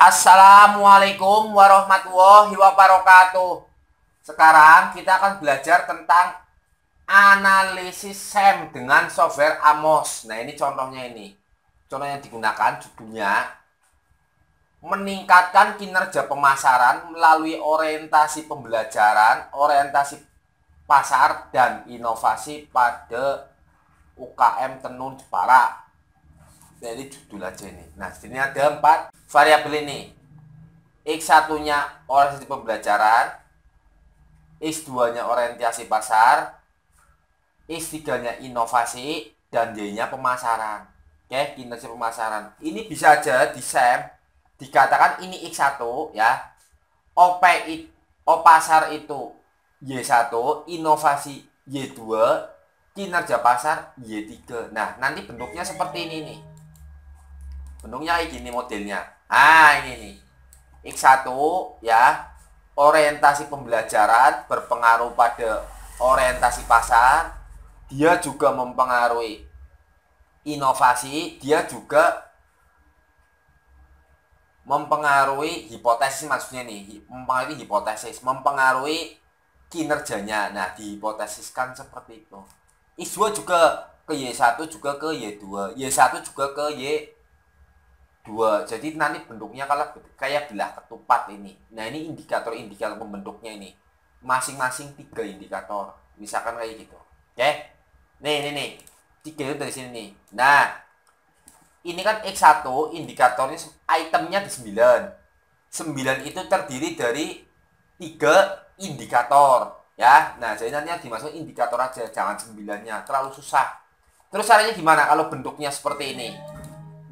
Assalamualaikum warahmatullahi wabarakatuh. Sekarang kita akan belajar tentang analisis SEM dengan software Amos. Nah, ini contohnya ini. Contoh yang digunakan judulnya meningkatkan kinerja pemasaran melalui orientasi pembelajaran, orientasi pasar, dan inovasi pada UKM Tenun Jepara. Jadi judul aja ini. Nah, sini ada 4 variabel ini. X1 nya orientasi pembelajaran, X2 nya orientasi pasar, X3 nya inovasi, dan Y nya pemasaran. Oke, kinerja pemasaran. Ini bisa aja di SEM dikatakan ini X1 ya. O pasar itu Y1, inovasi Y2, kinerja pasar Y3. Nah, nanti bentuknya seperti ini nih. Bentuknya kayak gini modelnya. Nah, ini nih. X1 ya, orientasi pembelajaran berpengaruh pada orientasi pasar. Dia juga mempengaruhi inovasi, dia juga mempengaruhi hipotesis, maksudnya nih, mempengaruhi hipotesis, mempengaruhi kinerjanya. Nah, dihipotesiskan seperti itu. X2 juga ke Y1 juga ke Y2, Y1 juga ke Y2. Jadi nanti bentuknya kalau kayak bilah ketupat ini. Nah, ini indikator-indikator pembentuknya ini. Masing-masing 3 indikator. Misalkan kayak gitu. Oke. Nih. 3 itu dari sini nih. Nah, ini kan X1 indikatornya itemnya di 9. 9 itu terdiri dari 3 indikator ya. Nah, jadi nanti dimasuk indikator aja, jangan 9-nya, terlalu susah. Terus caranya gimana kalau bentuknya seperti ini?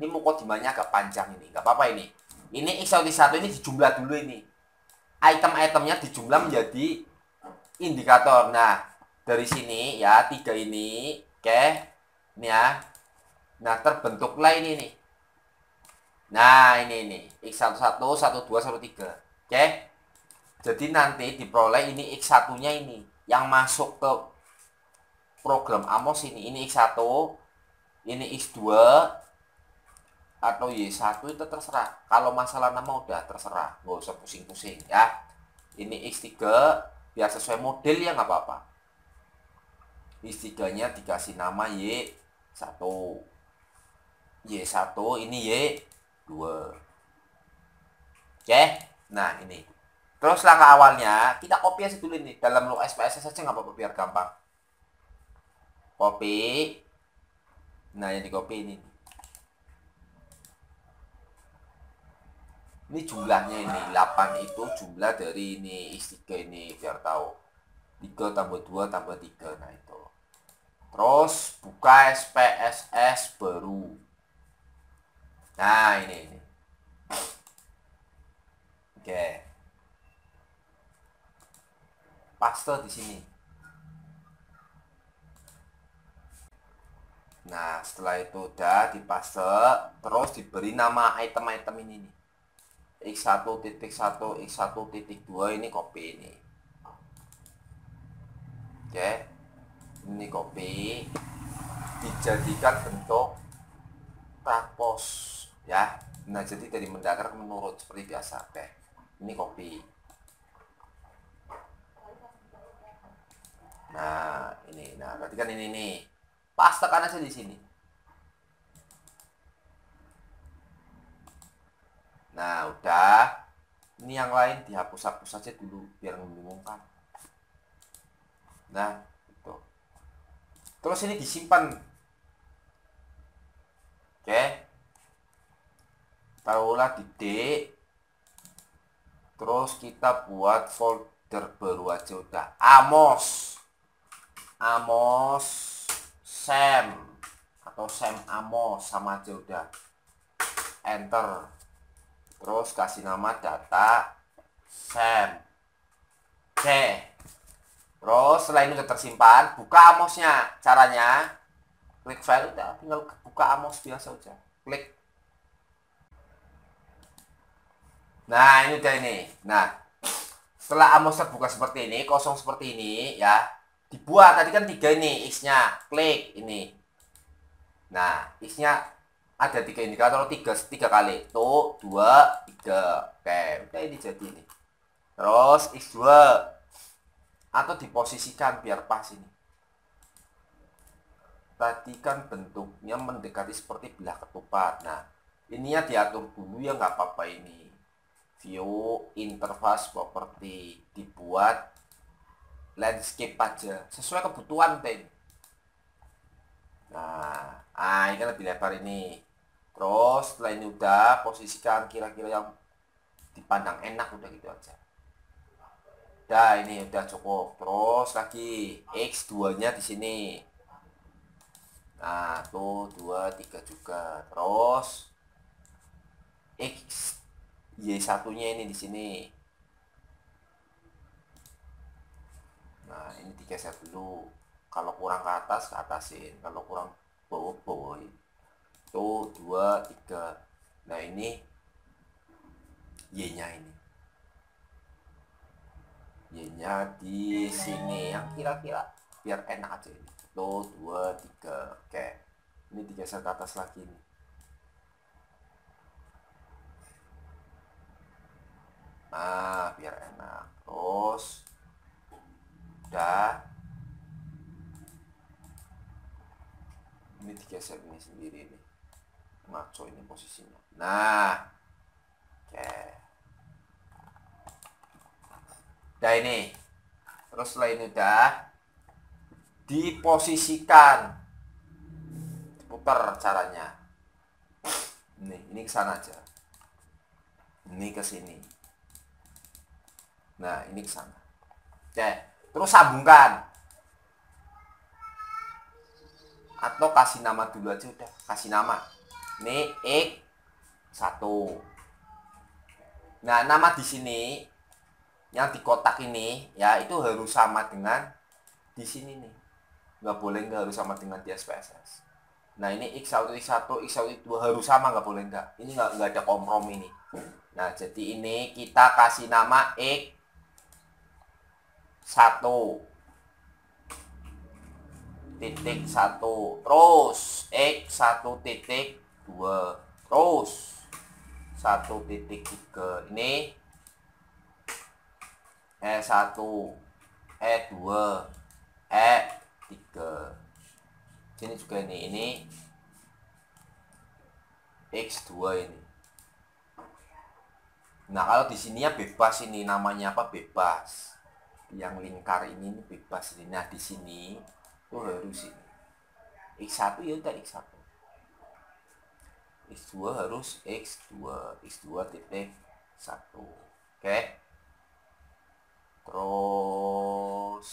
Ini mukodimanya agak panjang ini, nggak apa-apa ini. Ini X1 ini dijumlah dulu ini. Item-itemnya dijumlah menjadi indikator. Nah, dari sini ya, 3 ini, oke. Ini ya. Nah, terbentuklah ini nih. Nah, ini X11, 12, 13. Oke. Jadi nanti diperoleh ini X1-nya ini yang masuk ke program Amos ini. Ini X1, ini X2 atau Y1 itu terserah. Kalau masalah nama udah terserah, nggak usah pusing-pusing ya. Ini X3 biar sesuai model ya nggak apa-apa. X3-nya dikasih nama Y1. Y1 ini Y2. Oke. Nah, ini. Terus langkah awalnya kita copy aja dulu ini dalam lo SPSS saja nggak apa-apa biar gampang. Copy. Nah, yang di copy ini. Ini jumlahnya ini 8 itu jumlah dari ini X3 ini biar tahu. 3 tambah 2 tambah 3. Nah, itu. Terus buka SPSS baru. Nah, ini. Oke. Paste di sini. Nah, setelah itu udah dipaste, terus diberi nama item-item ini nih. X1.1, X1.2 ini copy ini. Oke. Ini copy dijadikan bentuk transpose ya. Nah, jadi dari mendakar menurut seperti biasa. Oke. Ini copy. Nah, ini. Nah, berarti kan ini nih. Pastekan aja di sini. Nah, udah. Ini yang lain dihapus-hapus saja dulu biar membingungkan. Nah, itu. Terus ini disimpan. Oke. Taruhlah di D. Terus kita buat folder baru aja udah. Amos SEM atau SEM Amos sama aja udah. Enter. Terus kasih nama data SEM. Oke. Terus setelah ini udah tersimpan, buka Amosnya. Caranya klik file, udah tinggal buka Amos biasa aja. Klik. Nah, ini udah ini. Nah, setelah Amos terbuka seperti ini, kosong seperti ini ya, dibuat tadi kan 3 ini X-nya. Klik ini. Nah, X-nya ada 3 indikator, tiga kali tuh 2 3. Oke, udah ini jadi ini. Terus X2 atau diposisikan biar pas ini. Tadi kan bentuknya mendekati seperti belah ketupat. Nah, ininya diatur dulu ya, nggak apa-apa ini. View interface property dibuat landscape aja sesuai kebutuhan teh. Nah, ini kan lebih lebar ini. Terus setelah ini udah posisikan kira-kira yang dipandang enak, udah gitu aja. Udah, ini udah cukup. Terus lagi X2-nya di sini. Nah, tuh 2 3 juga. Terus X Y1-nya ini di sini. Nah, ini digeser dulu. Kalau kurang ke atas, ke atasin. Kalau kurang bawah, bawahin. Tuh 2 3. Nah, ini Y-nya ini. Y-nya di sini yang kira-kira biar enak aja ini. Tuh 2 3. Oke. Ini digeser ke atas lagi nih. Nah, biar enak. Terus udah. Ini digeser ini sendiri nih. Ngaco ini posisinya. Nah. Oke. Udah ini. Terus setelah ini udah diposisikan. Diputar caranya. Ini ke sana aja. Ini ke sini. Nah, ini ke sana. Oke, terus sambungkan. Atau kasih nama dulu aja udah. Kasih nama. Ini X1. Nah, nama di sini yang di kotak ini ya itu harus sama dengan di sini nih. Nggak harus sama dengan di SPSS. Nah, ini X1 X1 X1 X2 harus sama, nggak boleh enggak. Ini nggak ada kompromi nih. Nah, jadi ini kita kasih nama X1 titik 1, terus X1 titik 2, terus 1 titik 3. Ini E1 E2 E3. Sini juga ini X2 ini. Nah, kalau di sini ya bebas, ini namanya apa, bebas. Yang lingkar ini bebas ini. Nah, di sini tuh harus ini. X1 ya udah X1. X2 harus X2. X2 titik 1. Oke. Terus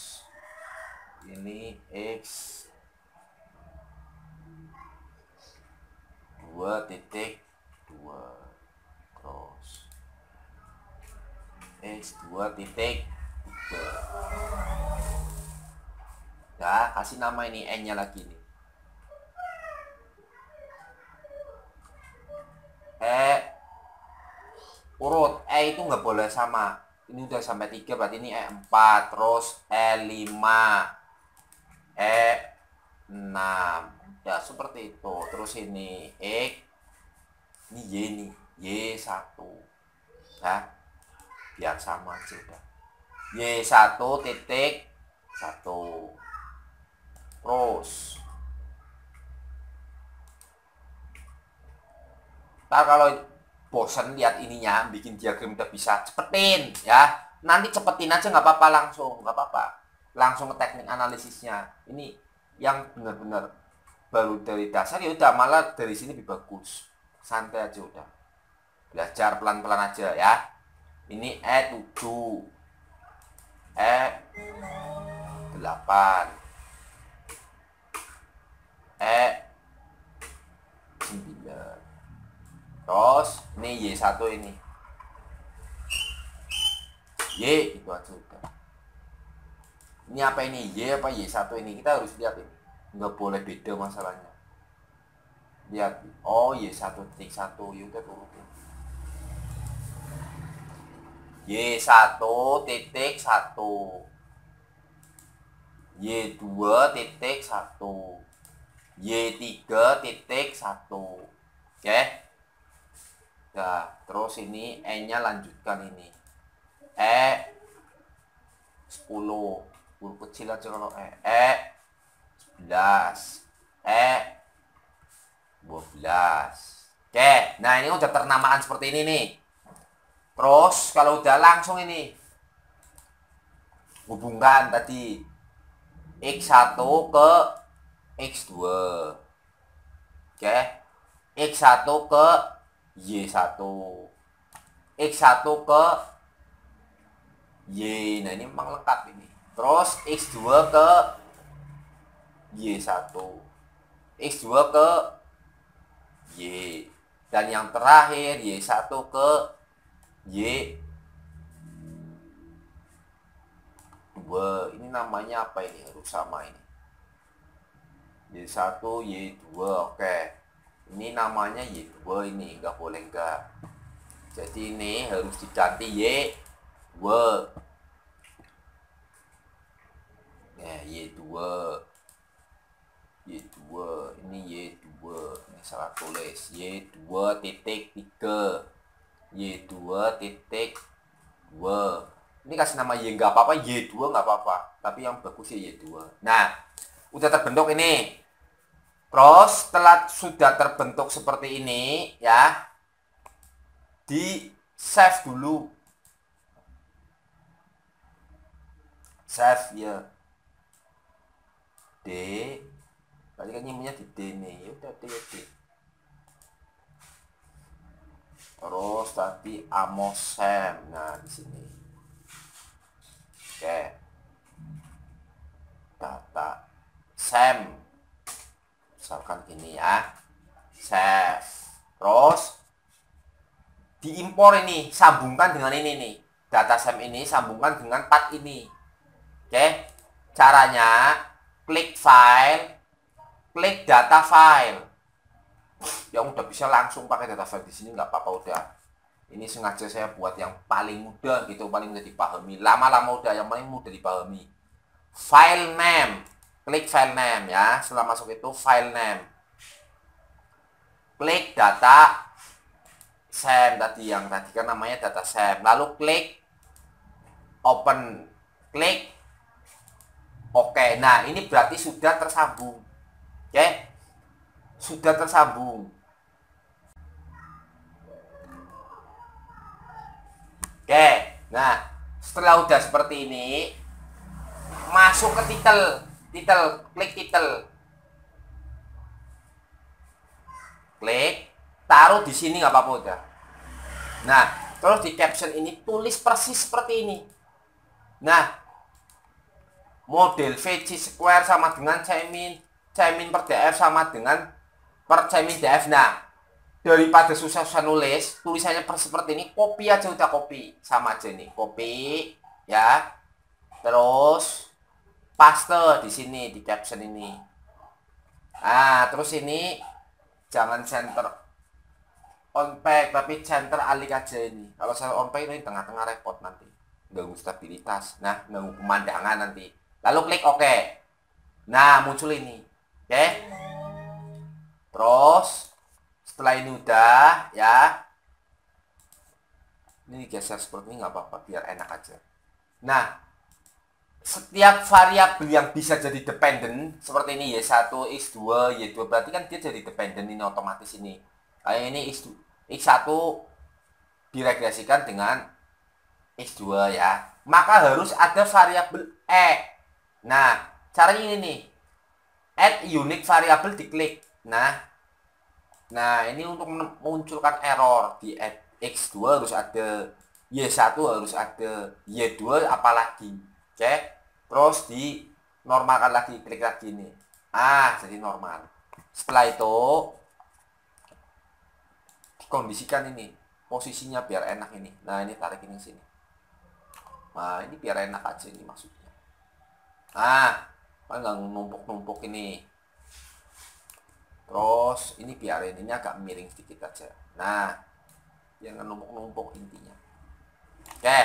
ini X2 titik 2. Terus X2 titik 3. Nah, kasih nama ini N-nya lagi nih. Urut E itu nggak boleh sama. Ini udah sampai 3, berarti ini E4, terus E5, E6. Ya seperti itu. Terus ini X, ini Y nih, Y1. Ya, biar sama aja udah. Y1 titik 1. Terus kalau bosan lihat ininya, bikin diagram udah bisa, cepetin ya. Nanti cepetin aja nggak apa-apa, langsung nggak apa-apa. Langsung ke teknik analisisnya. Ini yang benar-benar baru dari dasar ya udah, malah dari sini lebih bagus. Santai aja udah. Belajar pelan-pelan aja ya. Ini E7, E8, E9. Terus ini Y1 ini. Y itu aja udah. Ini apa ini? Y apa Y1 ini? Kita harus lihat ini. Nggak boleh beda masalahnya. Lihat. Oh, Y1 titik 1. Ya udah turutin. Y1 titik 1. Y2 titik 1. Y3 titik 1. Oke. Nah, terus ini E-nya lanjutkan ini. E 10. Huruf kecil aja kalau E 11. E 12. Oke, nah ini udah ternamaan seperti ini nih. Terus kalau udah langsung ini hubungkan tadi X1 ke X2. Oke. X1 ke Y1. X1 ke Y. Nah, ini memang lengkap ini. Terus X2 ke Y1. X2 ke Y. Dan yang terakhir Y1 ke Y2. Ini namanya apa ini? Harus sama ini. Y1, Y2. Oke. Ini namanya Y2 ini. Nggak boleh enggak. Jadi ini harus diganti Y2. Nah, Y2. Y2. Ini Y2. Ini salah tulis. Y2.3. Y2.2. Ini kasih nama Y nggak apa-apa, Y2 nggak apa-apa. Tapi yang bagus ya Y2. Nah, udah terbentuk ini. Terus setelah sudah terbentuk seperti ini ya, di save dulu. Save ya. D. Tadi kan nyimpennya di D nih. Ya udah D ya D. Terus tadi Amosem. Nah, di sini. Oke. Data Sem. Misalkan gini ya. Save. Terus diimpor ini, sambungkan dengan ini nih. Data Sem ini sambungkan dengan part ini. Oke. Caranya klik file, klik data file. Yang udah bisa langsung pakai data file di sini nggak apa-apa udah. Ini sengaja saya buat yang paling mudah gitu, paling mudah dipahami. Lama-lama udah yang paling mudah dipahami. File name, klik file name ya. Setelah masuk itu file name, klik data Sem tadi yang tadi kan namanya data Sem. Lalu klik open, klik oke. Nah ini berarti sudah tersambung. Oke, sudah tersambung. Oke, nah setelah udah seperti ini, masuk ke title, klik title, klik, taruh di sini nggak apa-apa udah. Nah, terus di caption ini tulis persis seperti ini. Nah, model VC square sama dengan Caimin per DF sama dengan per Caimin DF. Nah, daripada susah-susah nulis, tulisannya seperti ini, copy aja udah, copy sama aja nih, copy ya. Terus paste di sini di caption ini. Nah, terus ini jangan center on page tapi center alik aja ini. Kalau saya on page ini tengah-tengah repot nanti, ganggu stabilitas. Nah, ganggu pemandangan nanti. Lalu klik OK. Nah, muncul ini. Oke. Terus setelah ini udah ya, ini geser seperti ini nggak apa-apa biar enak aja. Nah, setiap variabel yang bisa jadi dependent seperti ini Y1, X2, Y2 berarti kan dia jadi dependent ini otomatis ini. Kayak ini X1 diregresikan dengan X2 ya. Maka harus ada variabel E. Nah, caranya ini nih. Add unique variable diklik. Nah, ini untuk memunculkan error di X2 harus ada, Y1 harus ada, Y2 apalagi. Oke. Terus di normalkan lagi, klik lagi nih. Jadi normal. Setelah itu dikondisikan ini posisinya biar enak ini. Nah, ini tarik ini sini. Nah, ini biar enak aja ini maksudnya. Kan nggak numpuk-numpuk ini. Terus ini biarin, ini agak miring sedikit aja. Nah, jangan numpuk-numpuk intinya. Oke,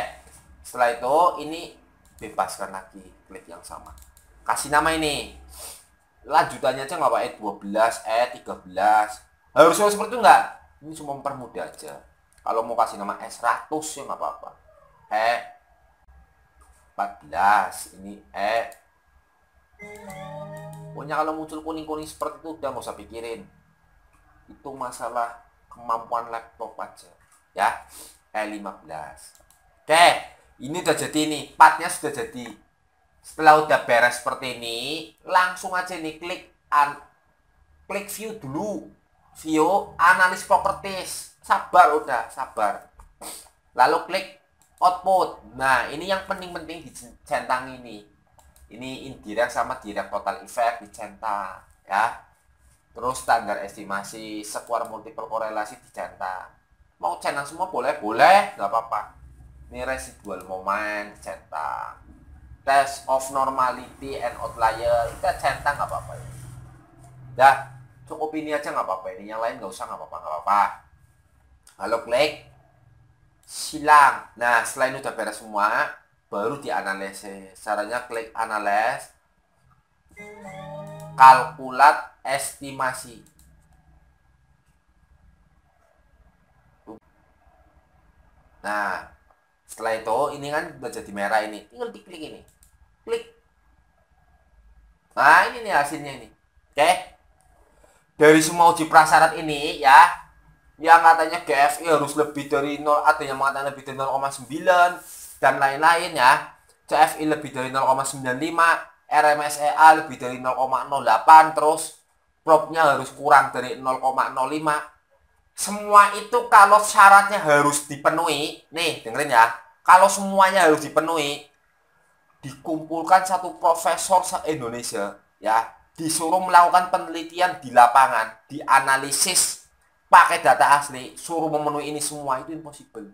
setelah itu ini bebaskan lagi, klik yang sama. Kasih nama ini. Lanjutannya aja nggak apa, E12, E13. Harus seperti itu enggak? Ini cuma mempermudah aja. Kalau mau kasih nama E100 ya nggak apa-apa. E14 ini pokoknya kalau muncul kuning-kuning seperti itu udah nggak usah pikirin. Itu masalah kemampuan laptop aja. Ya, E15. Oke, ini udah jadi nih, partnya sudah jadi. Setelah udah beres seperti ini, langsung aja nih klik view dulu. View analis properties. Sabar udah, sabar. Lalu klik output. Nah, ini yang penting-penting dicentang ini. Ini indirect sama direct total effect dicentang, ya. Terus standar estimasi, square multiple korelasi dicentang. Mau centang semua boleh, nggak apa-apa. Ini residual moment dicentang. Test of normality and outlier kita centang nggak apa-apa ya. Dah, cukup ini aja nggak apa-apa ini. Yang lain nggak usah, nggak apa-apa. Lalu klik silang. Nah, setelah ini udah beres semua, baru dianalisis. Caranya klik analyze, kalkulat estimasi. Nah, setelah itu ini kan udah jadi merah ini. Tinggal diklik ini. Klik. Nah, ini nih hasilnya ini. Oke. Dari semua uji prasyarat ini ya, yang katanya GFI harus lebih dari 0, ada yang mengatakan lebih dari 0,9 dan lain-lain ya. CFI lebih dari 0,95, RMSEA lebih dari 0,08, terus propnya harus kurang dari 0,05. Semua itu kalau syaratnya harus dipenuhi, nih dengerin ya. Kalau semuanya harus dipenuhi, dikumpulkan satu profesor se-Indonesia ya, disuruh melakukan penelitian di lapangan, dianalisis pakai data asli, suruh memenuhi ini semua, itu impossible.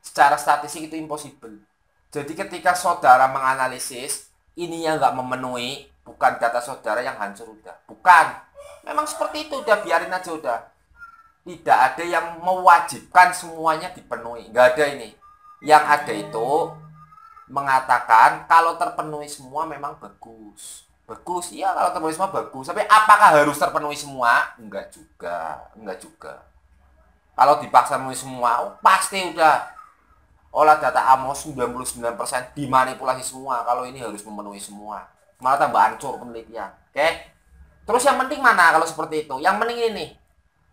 Secara statistik itu impossible. Jadi ketika saudara menganalisis ini yang nggak memenuhi, bukan data saudara yang hancur udah, bukan. Memang seperti itu, udah biarin aja udah. Tidak ada yang mewajibkan semuanya dipenuhi, nggak ada ini. Yang ada itu mengatakan kalau terpenuhi semua memang bagus. Bagus, iya kalau terpenuhi semua bagus. Tapi apakah harus terpenuhi semua? Enggak juga. Kalau dipaksa memenuhi semua, pasti udah olah data Amos 99% dimanipulasi semua. Kalau ini harus memenuhi semua, malah tambah hancur penelitian. Oke? Terus yang penting mana kalau seperti itu? Yang penting ini,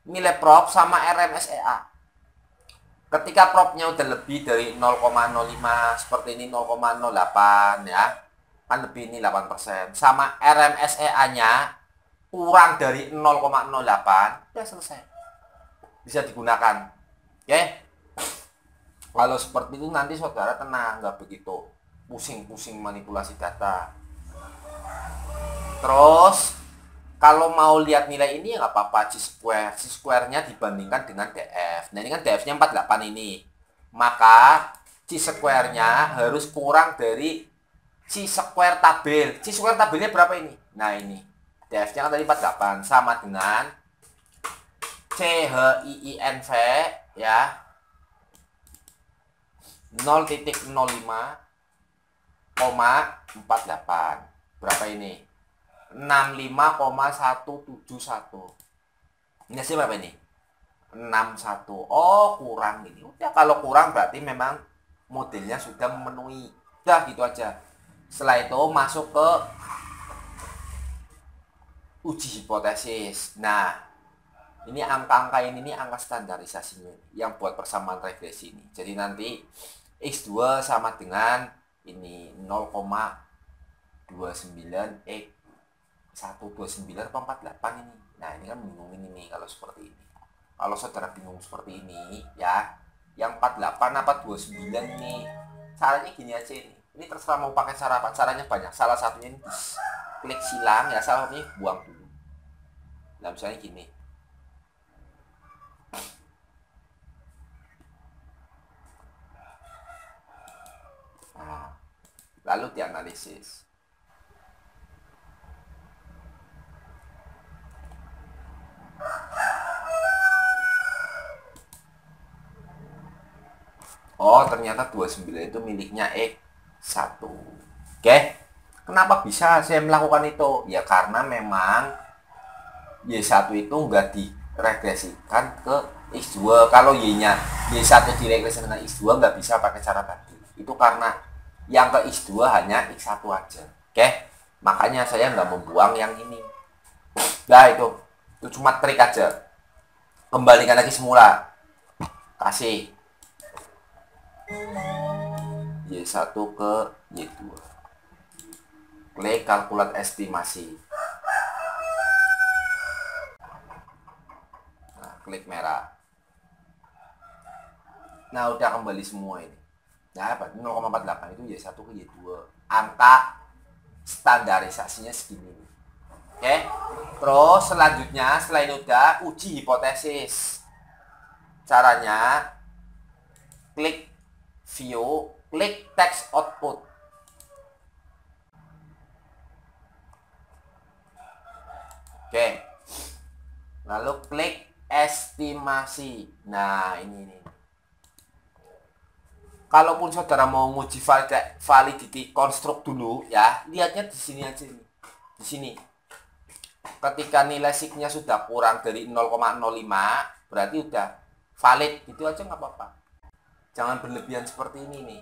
nilai prop sama RMSEA. Ketika propnya udah lebih dari 0,05 seperti ini 0,08 ya, kan lebih ini 8%, sama RMSEA-nya kurang dari 0,08, udah selesai. Bisa digunakan. Oke? Kalau seperti itu nanti saudara tenang, nggak begitu pusing-pusing manipulasi data. Terus kalau mau lihat nilai ini ya nggak apa-apa, C-square-nya dibandingkan dengan DF. Nah ini kan DF-nya 48 ini. Maka C-square-nya harus kurang dari C-square tabel. C-square tabelnya berapa ini? Nah ini. DF-nya kan tadi 48 sama dengan CHIINV ya 0,05,48. Berapa ini? 65,171. Ini hasil berapa ini? 61. Oh, kurang ini. Udah, kalau kurang berarti memang modelnya sudah memenuhi. Udah, gitu aja. Setelah itu masuk ke uji hipotesis. Nah, ini angka-angka ini angka standarisasinya yang buat persamaan regresi ini. Jadi nanti X2 sama dengan ini 0,29 X 129 atau 48 ini. Nah, ini kan bingungin ini kalau seperti ini. Kalau saudara bingung seperti ini ya, yang 48 apa 29 ini, caranya gini aja ini. Ini terserah mau pakai cara apa, caranya banyak. Salah satunya ini klik silang ya, salah satunya buang dulu. Nah, misalnya gini. Nah, lalu dianalisis. Oh, ternyata 29 itu miliknya X1. Oke. Kenapa bisa saya melakukan itu? Ya karena memang Y1 itu nggak diregresikan ke X2. Kalau Y-nya Y1 diregresikan ke X2 nggak bisa pakai cara tadi. Itu karena yang ke X2 hanya X1 aja. Oke? Makanya saya nggak membuang yang ini. Nah itu cuma trik aja. Kembalikan lagi semula. Kasih Y1 ke Y2. Klik kalkulat estimasi. Nah, klik merah. Nah, udah kembali semua ini. Nah, 0,48 itu Y1 ke Y2. Angka standarisasinya segini. Oke. Terus selanjutnya selain udah uji hipotesis. Caranya klik view, klik text output. Oke. Lalu klik estimasi. Nah, ini. Kalaupun saudara mau nguji validity konstruk dulu ya, lihatnya di sini aja nih. Di sini. Ketika nilai signya sudah kurang dari 0,05, berarti udah valid. Itu aja nggak apa-apa. Jangan berlebihan seperti ini nih.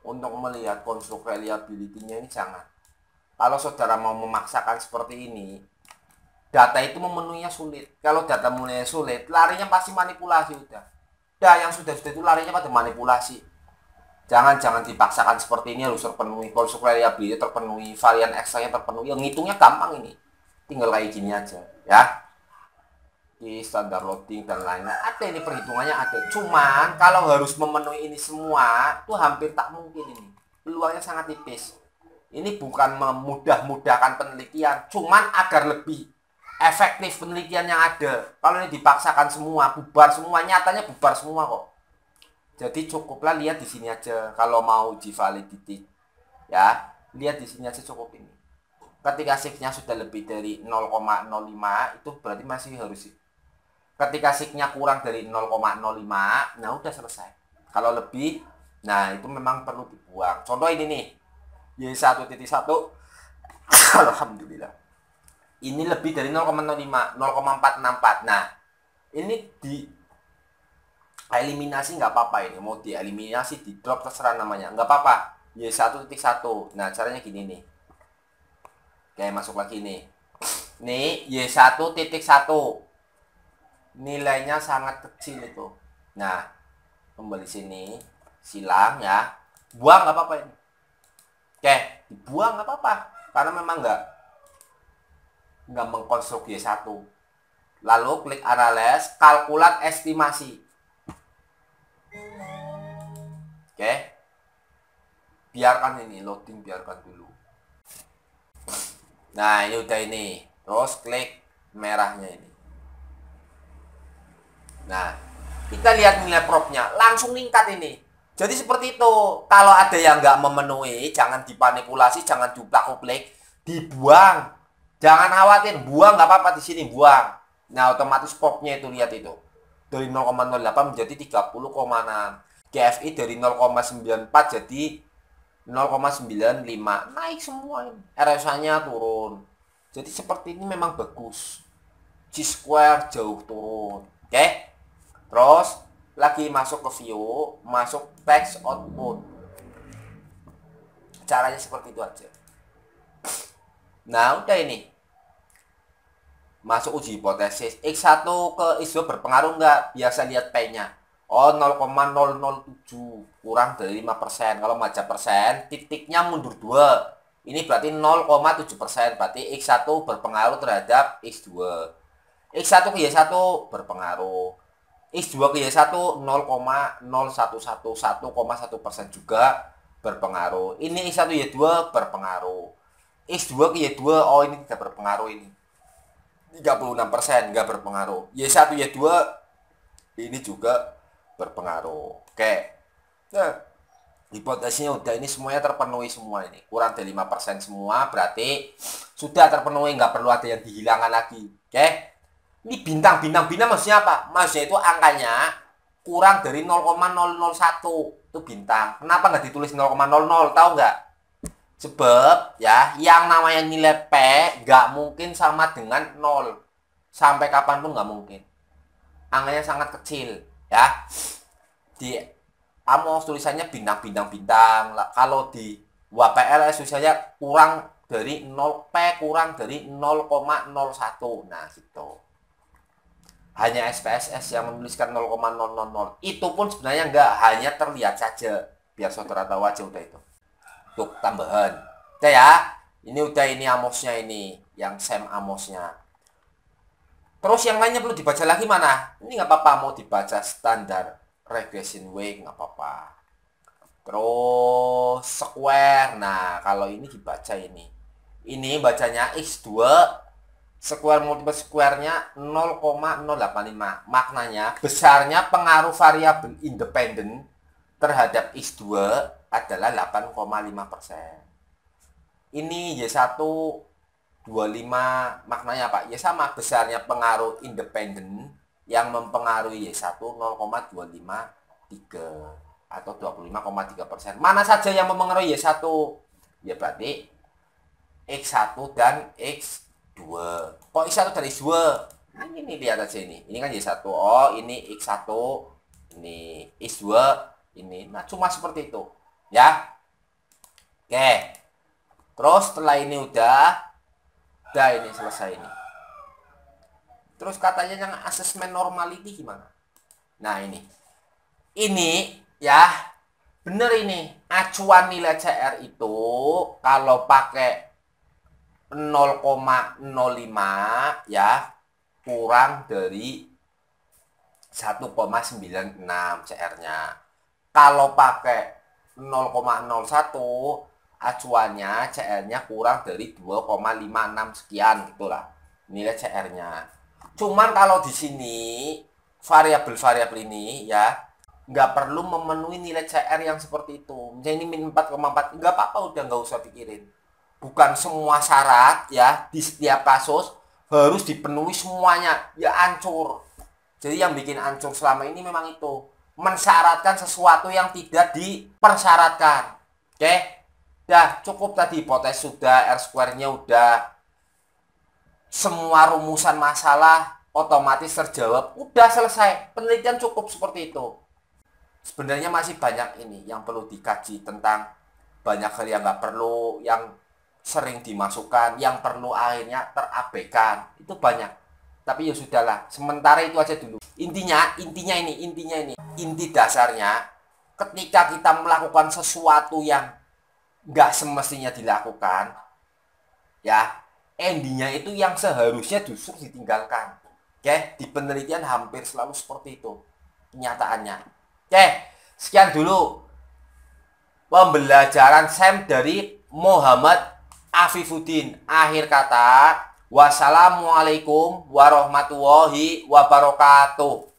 Untuk melihat konstruk reliability-nya ini jangan. Kalau saudara mau memaksakan seperti ini, data itu memenuhinya sulit. Kalau data mulai sulit, larinya pasti manipulasi udah. Dah yang sudah-sudah itu larinya pada manipulasi. Jangan dipaksakan seperti ini harus terpenuhi, konstruk reliability terpenuhi, varian ekstranya terpenuhi. Yang ngitungnya gampang ini. Tinggal kayak gini aja ya. Di standar loading dan lainnya ada ini perhitungannya ada. Cuman kalau harus memenuhi ini semua itu hampir tak mungkin ini. Peluangnya sangat tipis. Ini bukan memudah-mudahkan penelitian, cuman agar lebih efektif penelitian yang ada. Kalau ini dipaksakan semua, bubar semua, nyatanya bubar semua kok. Jadi cukuplah lihat di sini aja kalau mau uji validity. Ya, lihat di sini aja cukup ini. Ketika signya sudah lebih dari 0,05 itu berarti masih harus. Ketika signya kurang dari 0,05, nah udah selesai. Kalau lebih, nah itu memang perlu dibuang. Contoh ini nih, Y1.1 alhamdulillah. Ini lebih dari 0,05, 0,464. Nah, ini di eliminasi nggak apa-apa ini. Mau dieliminasi, di drop terserah namanya. Nggak apa-apa. Y1.1. Nah, caranya gini nih. Oke, masuk lagi nih. Nih, Y1.1. Nilainya sangat kecil itu. Nah, kembali sini. Silang ya. Buang nggak apa-apa ini. Oke, dibuang nggak apa-apa. Karena memang nggak mengkonstruk Y1. Lalu klik analyze, kalkulat estimasi. Oke. Biarkan ini loading, biarkan dulu. Nah, ini udah ini. Terus klik merahnya ini. Nah, kita lihat nilai propnya. Langsung meningkat ini. Jadi seperti itu. Kalau ada yang nggak memenuhi, jangan dimanipulasi, jangan diuplak-uplik. Dibuang. Jangan khawatir. Buang nggak apa-apa di sini. Buang. Nah, otomatis propnya itu lihat itu. Dari 0,08 menjadi 30,6. GFI dari 0,94 jadi 0,95, naik semua ini. RSA-nya turun. Jadi seperti ini memang bagus. G-square jauh turun. Oke. Terus lagi masuk ke view, masuk text output. Caranya seperti itu aja. Nah, udah ini. Masuk uji hipotesis. X1 ke X2 berpengaruh nggak? Biasa lihat P-nya. Oh, 0,007 kurang dari 5%. Kalau baca persen, titiknya mundur 2. Ini berarti 0,7%. Berarti X1 berpengaruh terhadap X2. X1 ke Y1 berpengaruh. X2 ke Y1 0,0111 1,1% juga berpengaruh. Ini X1 Y2 berpengaruh. X2 ke Y2 oh ini tidak berpengaruh ini. 36% nggak berpengaruh. Y1 Y2 ini juga berpengaruh. Oke. Nah, hipotesisnya udah ini semuanya terpenuhi semua ini. Kurang dari 5% semua berarti sudah terpenuhi, nggak perlu ada yang dihilangkan lagi. Oke. Ini bintang maksudnya apa? Maksudnya itu angkanya kurang dari 0,001 itu bintang. Kenapa nggak ditulis 0,00? Tahu nggak? Sebab ya yang namanya nilai P nggak mungkin sama dengan 0. Sampai kapanpun nggak mungkin. Angkanya sangat kecil ya. Di Amos tulisannya bintang-bintang-bintang. Kalau di WPLS tulisannya kurang dari 0 P kurang dari 0,01. Nah, gitu. Hanya SPSS yang menuliskan 0,000. Itu pun sebenarnya enggak, hanya terlihat saja. Biar saudara tahu aja udah itu. Untuk tambahan. Udah ya. Ini udah ini Amosnya ini, yang Sam Amosnya. Terus yang lainnya perlu dibaca lagi mana? Ini nggak apa-apa, mau dibaca standar regression way nggak apa-apa. Terus square. Nah, kalau ini dibaca ini. Ini bacanya X2 square multiple square-nya 0,085. Maknanya besarnya pengaruh variabel independen terhadap X2 adalah 8,5%. Ini Y1 25, maknanya apa? Ya sama, besarnya pengaruh independen yang mempengaruhi Y1 0,253 atau 25,3%. Mana saja yang mempengaruhi Y1? Ya berarti X1 dan X2. Kok X1 dan X2? Ini lihat aja ini. Ini kan Y1. Oh, ini X1, ini X2, ini. Nah, cuma seperti itu. Ya. Oke. Terus setelah ini udah ini selesai ini. Terus katanya yang asesmen normality gimana? Nah, ini ya bener ini. Acuan nilai CR itu kalau pakai 0,05 ya kurang dari 1,96 CR-nya. Kalau pakai 0,01 acuannya CR-nya kurang dari 2,56 sekian gitulah nilai CR-nya. Cuman kalau di sini variabel-variabel ini ya nggak perlu memenuhi nilai CR yang seperti itu. Misalnya ini min 4,4 nggak apa-apa, udah nggak usah pikirin. Bukan semua syarat ya di setiap kasus harus dipenuhi semuanya, ya hancur. Jadi yang bikin hancur selama ini memang itu mensyaratkan sesuatu yang tidak dipersyaratkan. Oke? Dah cukup tadi, hipotesis sudah, R square-nya udah, semua rumusan masalah otomatis terjawab, udah selesai. Penelitian cukup seperti itu. Sebenarnya masih banyak ini yang perlu dikaji tentang banyak hal yang nggak perlu, yang sering dimasukkan, yang perlu akhirnya terabaikan. Itu banyak. Tapi ya sudahlah, sementara itu aja dulu. Intinya ini. Inti dasarnya, ketika kita melakukan sesuatu yang nggak semestinya dilakukan ya, endingnya itu yang seharusnya justru ditinggalkan. Oke, di penelitian hampir selalu seperti itu kenyataannya. Oke, sekian dulu pembelajaran Sam dari Muhammad Afifuddin. Akhir kata, wassalamualaikum warahmatullahi wabarakatuh.